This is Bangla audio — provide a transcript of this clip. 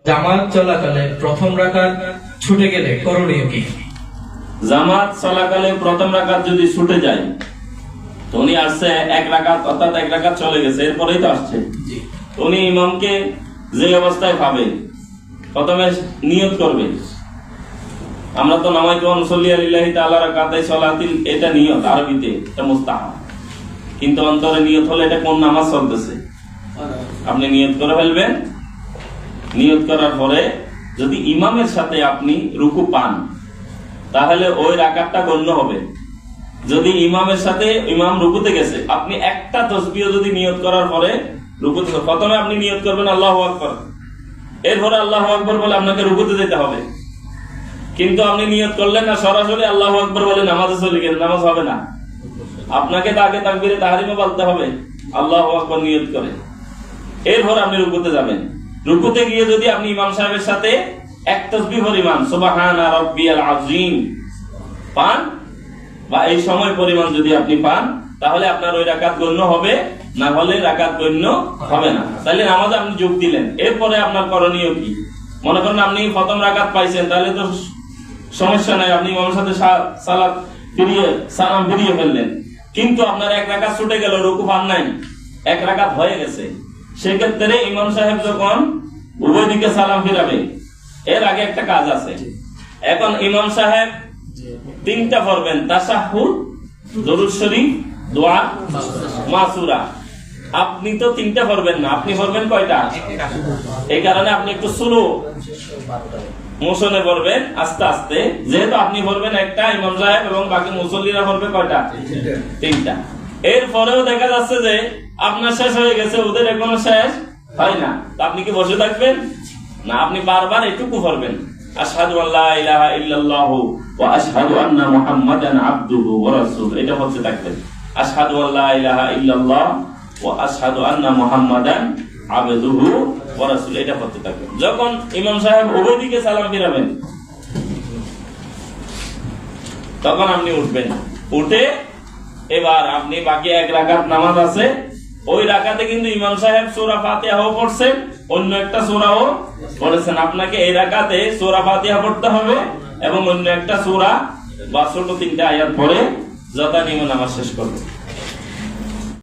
জামাত চলাকালে প্রথম রাকাত ছুটে গেলে করণীয় কি? জামাত চলাকালে প্রথম রাকাত যদি ছুটে যায়, তো উনি আসছে এক রাকাত, অর্থাৎ এক রাকাত চলে গেছে, এরপরেই তো আসছে। উনি ইমামকে যে অবস্থায় পাবে প্রথমে নিয়ত করবে। আমরা তো নামাইতু মুসাল্লি আলিল্লাহি তাআলা রাকাতাই সালাতিল, এটা নিয়ত আরবিতে, এটা মুস্তাহাব, কিন্তু অন্তরে নিয়ত হলে এটা কোন নামাজ চলতেছে আপনি নিয়ত করে ফেলবেন। নিয়ত করার পরে যদি ইমামের সাথে আপনি রুকু পান তাহলে ওই রাকাতটা গণ্য হবে। যদি ইমামের সাথে ইমাম রুকুতে গেছে, আপনি একটা তাসবিহ যদি নিয়ত করার পরে রুকুতে, প্রথমে আপনি নিয়ত করবেন আল্লাহু আকবার, এরপরে আল্লাহু আকবার বলে আপনাকে রুকুতে যেতে হবে। কিন্তু আপনি নিয়ত করলেন না, সরাসরি আল্লাহু আকবার বলে নামাজে চলে গেলেন, নামাজ হবে না। আপনাকে তো আগে তাকবীরে তাহরিমা বলতে হবে আল্লাহু আকবার নিয়ত করে, এরপর আপনি রুকুতে যাবেন। রুকুতে গিয়ে যদি আপনি ইমাম সাহেবের সাথে এক তাসবিহ পরিমাণ সুবহানা রাব্বিয়াল আযীম পান, বা এই সময় পরিমাণ যদি আপনি পান, তাহলে আপনার ওই রাকাত গণ্য হবে, না হলে রাকাত গণ্য হবে না। তাহলে নামাজে আপনি যোগ দিলেন, এরপরে আপনার করণীয় কি? মনে করেন আপনি প্রথম রাকাত পাইছেন, তাহলে তো সমস্যা নাই, আপনি ইমামের সাথে সালাম ফিরিয়ে ফেললেন। কিন্তু আপনার এক রাকাত ছুটে গেল, রুকু পান নাই, এক রাকাত হয়ে গেছে, সেক্ষেত্রে ইমাম সাহেব যখন উভয় দিকে সালাম ফিরাবে, এর আগে একটা কাজ আছে। এখন ইমাম সাহেব তিনটা পড়বেন, তাশাহুদ, দরুদ শরীফ, দোয়া মাসুরা। আপনি তো তিনটা পড়বেন না, আপনি পড়বেন কয়টা? এই কারণে আপনি একটু স্লো মোশনে পড়বেন, আস্তে আস্তে, যেহেতু আপনি পড়বেন একটা, ইমাম সাহেব এবং বাকি মুসল্লিরা পড়বে কয়টা? তিনটা। এরপরেও দেখা যাচ্ছে যে আপনার শেষ হয়ে গেছে, ওদের এখনো শেষ হয় না, তো আপনি কি বসে থাকবেন? না, আপনি বারবার এটুকু পড়বেন, আশহাদু আল্লা ইলাহা ইল্লাল্লাহু ওয়া আশহাদু আন্না মুহাম্মাদান আবদুহু ওয়া রাসূলুহু, এটা হচ্ছে থাকবেন, আশহাদু আল্লা ইলাহা ইল্লাল্লাহ ওয়া আশহাদু আন্না মুহাম্মাদান আবদুহু ওয়া রাসূলুহু, এটা হচ্ছে থাকবেন। যখন ইমাম সাহেব উভয় দিকে সালাম ফিরাবেন, তখন আপনি উঠবেন। উঠে এবার আপনি বাকি এক রাকাত নামাজ আছে, ওই রাকাতে কিন্তু ইমাম সাহেব সূরা ফাতিহাও পড়ছেন, অন্য একটা সূরাও পড়েছেন। আপনাকে এই রাকাতে সূরা ফাতিহা পড়তে হবে এবং অন্য একটা সূরা বা ছোট তিনটা আয়াত পড়ে যথানিয়মে নামাজ শেষ করবেন।